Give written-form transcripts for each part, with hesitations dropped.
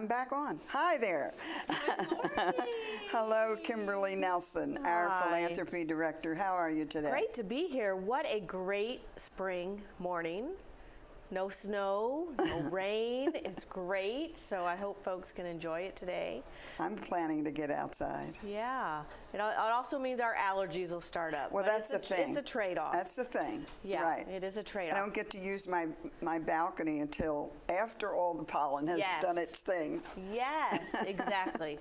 back on. Hi there. Good morning. Hello, Kimberly Nelson, our Philanthropy Director. How are you today? Great to be here. What a great spring morning. No snow, no rain. It's great. So I hope folks can enjoy it today. I'm planning to get outside. Yeah. It also means our allergies will start up. Well, that's the thing. It's a trade-off. That's the thing. Yeah, right. It is a trade-off. I don't get to use my balcony until after all the pollen has done its thing. Yes, exactly.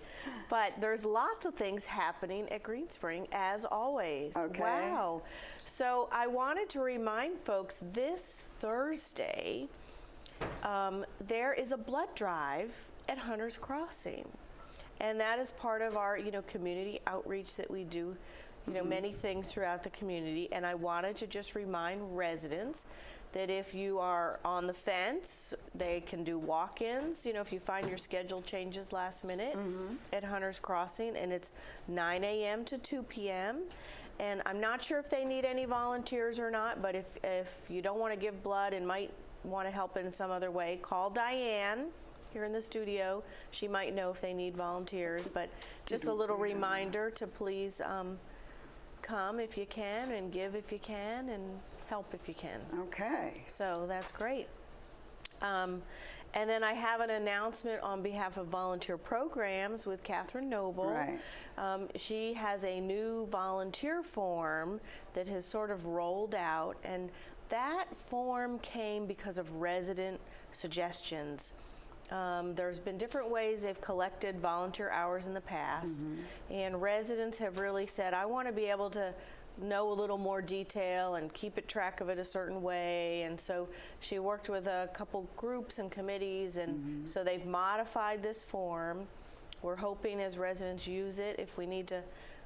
But there's lots of things happening at Green Spring, as always. Okay. Wow. So I wanted to remind folks this Thursday, there is a blood drive at Hunter's Crossing. And that is part of our, community outreach that we do, many things throughout the community. And I wanted to just remind residents that if you are on the fence, they can do walk-ins. If you find your schedule changes last minute at Hunter's Crossing, and it's 9 a.m. to 2 p.m. And I'm not sure if they need any volunteers or not, but if you don't want to give blood and might want to help in some other way, call Diane here in the studio. She might know if they need volunteers, but just a little reminder to please come if you can, and give if you can, and help if you can. Okay. So that's great. And then I have an announcement on behalf of Volunteer Programs with Catherine Noble. Right. She has a new volunteer form that has sort of rolled out, and that form came because of resident suggestions. There's been different ways they've collected volunteer hours in the past, and residents have really said, I want to be able to know a little more detail and keep track of it a certain way. And so she worked with a couple groups and committees, and so they've modified this form. We're hoping as residents use it, if we need to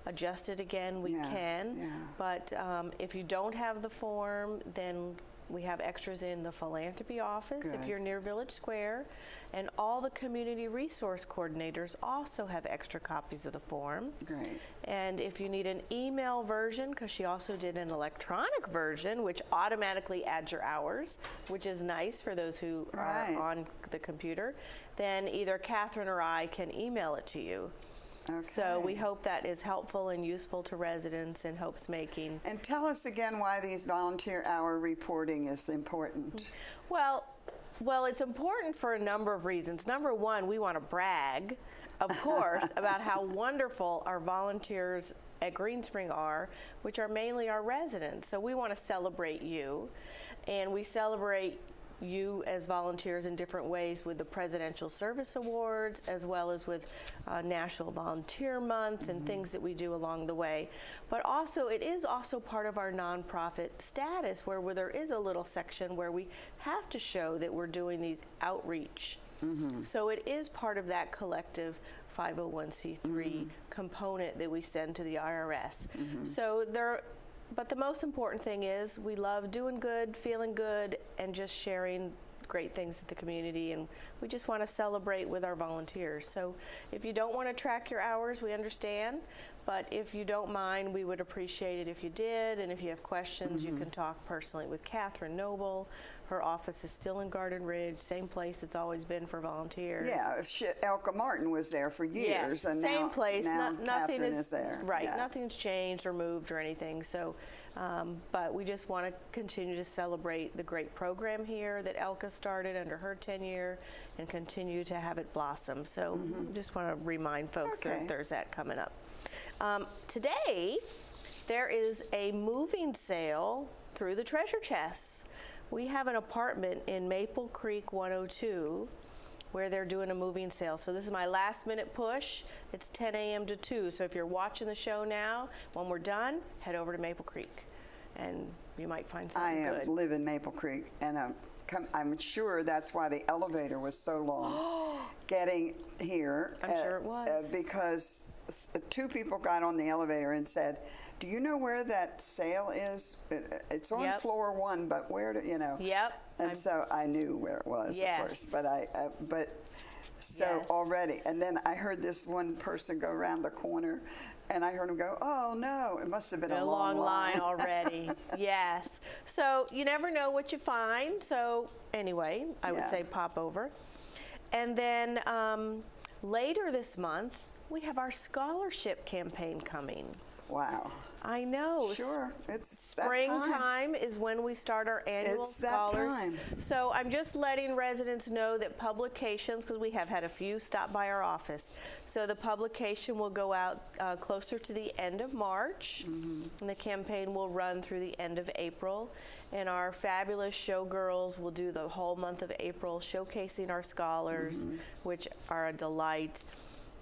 adjust it again, we can. Yeah. But if you don't have the form, then we have extras in the Philanthropy office if you're near Village Square, and all the community resource coordinators also have extra copies of the form. Great. And if you need an email version, because she also did an electronic version, which automatically adds your hours, which is nice for those who are on the computer, then either Catherine or I can email it to you. Okay. So we hope that is helpful and useful to residents and hopes making. And tell us again why these volunteer hour reporting is important. Well, it's important for a number of reasons. Number one, we want to brag, of course, about how wonderful our volunteers at Green Spring are, which are mainly our residents. So we want to celebrate you, and we celebrate you as volunteers in different ways with the Presidential Service Awards, as well as with National Volunteer Month and things that we do along the way. But also, it is also part of our nonprofit status, where there is a little section where we have to show that we're doing these outreach. So it is part of that collective 501c3 component that we send to the IRS. So but the most important thing is we love doing good, feeling good, and just sharing great things with the community, and we just want to celebrate with our volunteers. So if you don't want to track your hours, we understand, but if you don't mind, we would appreciate it if you did, and if you have questions, you can talk personally with Catherine Noble. Her office is still in Garden Ridge, same place it's always been for volunteers. Yeah, Elka Martin was there for years. Yes, and same now, place. Nothing Nothing is there. Right, Yeah. nothing's changed or moved or anything. So, but we just want to continue to celebrate the great program here that Elka started under her tenure and continue to have it blossom. So just want to remind folks that there's that coming up. Today, there is a moving sale through the treasure chests. We have an apartment in Maple Creek 102 where they're doing a moving sale. So this is my last minute push. It's 10 a.m. to 2. So if you're watching the show now, when we're done, head over to Maple Creek and you might find something good. I live in Maple Creek, and I'm sure that's why the elevator was so long getting here. I'm sure it was. Because two people got on the elevator and said, do you know where that sale is? It's on floor 1, but where do you know? And so I knew where it was, of course. But already, and then I heard this one person go around the corner, and I heard him go, "Oh no, it must have been a long line already." Yes. So you never know what you find. So anyway, I would say pop over. And then later this month, we have our scholarship campaign coming. Wow. I know. Sure, it's springtime is when we start our annual scholars. That time. So I'm just letting residents know that publications, because we have had a few stop by our office, so the publication will go out closer to the end of March, and the campaign will run through the end of April. And our fabulous showgirls will do the whole month of April showcasing our scholars, which are a delight.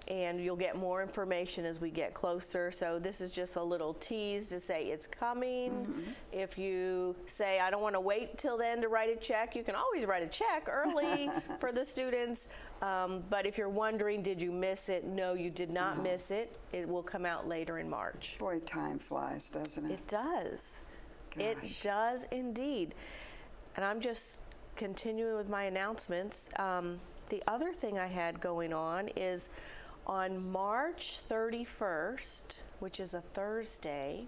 And you'll get more information as we get closer. So this is just a little tease to say it's coming. If you say, I don't want to wait till then to write a check, you can always write a check early for the students. But if you're wondering, did you miss it? No, you did not miss it. It will come out later in March. Boy, time flies, doesn't it? It does. Gosh. It does indeed. And I'm just continuing with my announcements. The other thing I had going on is on March 31st, which is a Thursday,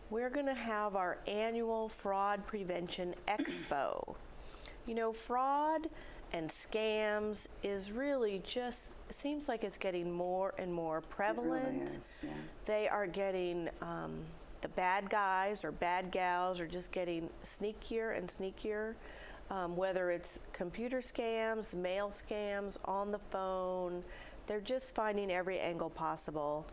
we're going to have our annual Fraud Prevention Expo. You know, fraud and scams is really just, it seems like it's getting more and more prevalent. It really is, yeah. They are getting, the bad guys or bad gals are just getting sneakier and sneakier. Whether it's computer scams, mail scams, on the phone, they're just finding every angle possible.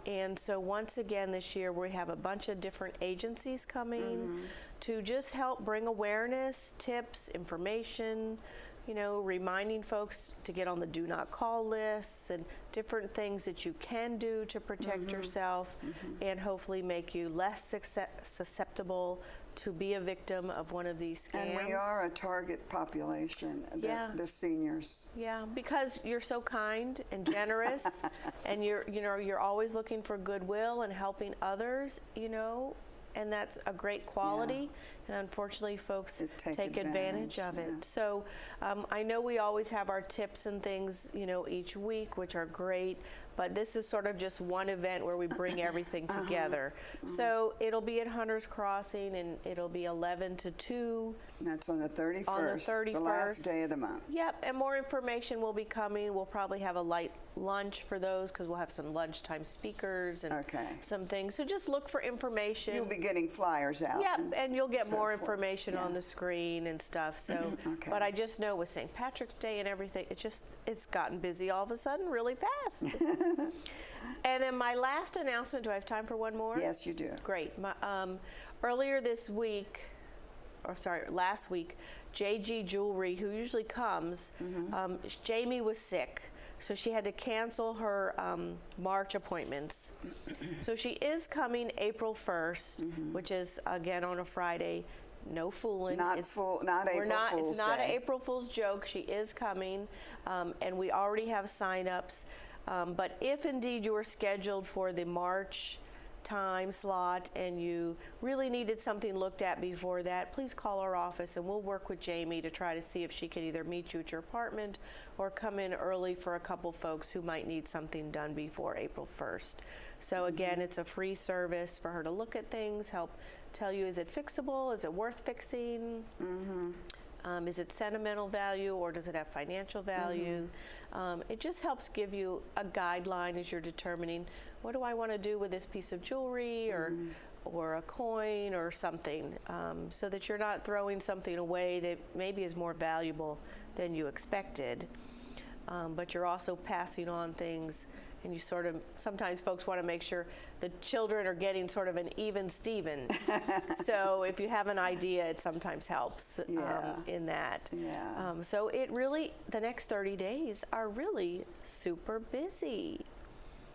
And so once again this year we have a bunch of different agencies coming to just help bring awareness, tips, information, you know, reminding folks to get on the do not call lists and different things that you can do to protect yourself and hopefully make you less susceptible to be a victim of one of these scams. And we are a target population, the seniors. Yeah, because you're so kind and generous, and you're always looking for goodwill and helping others, you know, and that's a great quality. And unfortunately, folks take advantage of it. So I know we always have our tips and things, you know, each week, which are great. But this is sort of just one event where we bring everything together. So it'll be at Hunter's Crossing, and it'll be 11 to 2. And that's on the 31st, on the 31st, the last day of the month. Yep, and more information will be coming. We'll probably have a light lunch for those because we'll have some lunchtime speakers and some things. So just look for information. You'll be getting flyers out. Yep, and you'll get more information on the screen and stuff. So, but I just know with St. Patrick's Day and everything, it's gotten busy all of a sudden really fast. And then my last announcement, do I have time for one more? Yes, you do. Great. Earlier this week, last week, JG Jewelry, who usually comes, Jamie was sick. So she had to cancel her March appointments. So she is coming April 1st, which is, again, on a Friday. No fooling. Not April Fool's Day. It's not an April Fool's joke. She is coming, and we already have sign-ups. But if indeed you were scheduled for the March time slot and you really needed something looked at before that, please call our office and we'll work with Jamie to try to see if she can either meet you at your apartment or come in early for a couple folks who might need something done before April 1st. So again, it's a free service for her to look at things, help tell you, is it fixable? Is it worth fixing? Is it sentimental value or does it have financial value? It just helps give you a guideline as you're determining, what do I want to do with this piece of jewelry or a coin or something, so that you're not throwing something away that maybe is more valuable than you expected, but you're also passing on things. And you sort of, sometimes folks want to make sure the children are getting sort of an even Steven. So if you have an idea, it sometimes helps in that. So it really, the next 30 days are really super busy.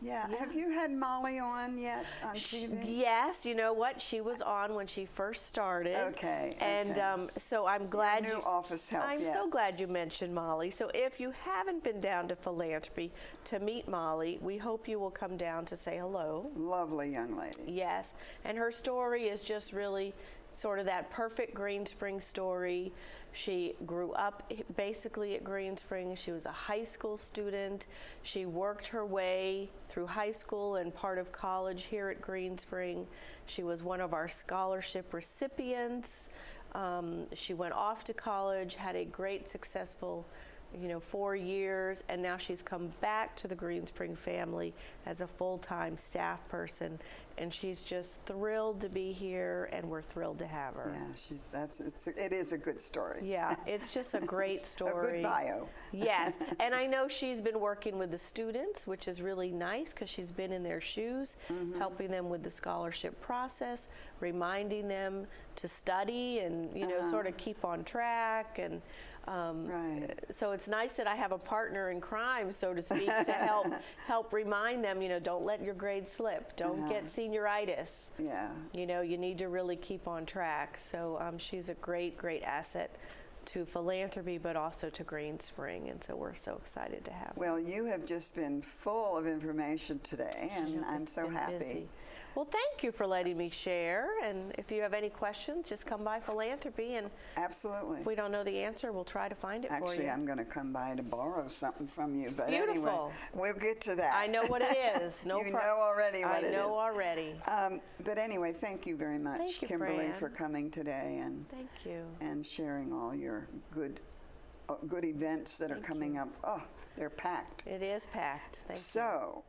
Have you had Molly on yet on TV? Yes, you know what? She was on when she first started. Okay. And so I'm glad new office help. I'm so glad you mentioned Molly. So if you haven't been down to Philanthropy to meet Molly, we hope you will come down to say hello. Lovely young lady. Yes, and her story is just really sort of that perfect Greenspring story. She grew up basically at Greenspring. She was a high school student. She worked her way through high school and part of college here at Greenspring. She was one of our scholarship recipients. She went off to college, had a great successful 4 years, and now she's come back to the Green Spring family as a full-time staff person, and she's just thrilled to be here, and we're thrilled to have her. Yeah, it is a good story. Yeah, it's just a great story. A good bio. Yes, and I know she's been working with the students, which is really nice because she's been in their shoes, helping them with the scholarship process, reminding them to study and sort of keep on track, and right. So it's nice that I have a partner in crime, so to speak, to help remind them, don't let your grades slip, don't get senioritis. Yeah. You need to really keep on track. So she's a great asset to Philanthropy, but also to Green Spring, and so we're so excited to have her. Well, you have just been full of information today, and I'm so happy. Busy. Well, thank you for letting me share, and if you have any questions, just come by Philanthropy, and absolutely. If we don't know the answer, we'll try to find it for you. Actually, I'm going to come by to borrow something from you, but Beautiful. Anyway, we'll get to that. I know what it is. You know already what it is. I know already. But anyway, thank you very much, Thank you, Kimberly, Fran. for coming today and Thank you. and sharing all your good events that are coming up. Oh, they're packed. It is packed. Thank you. So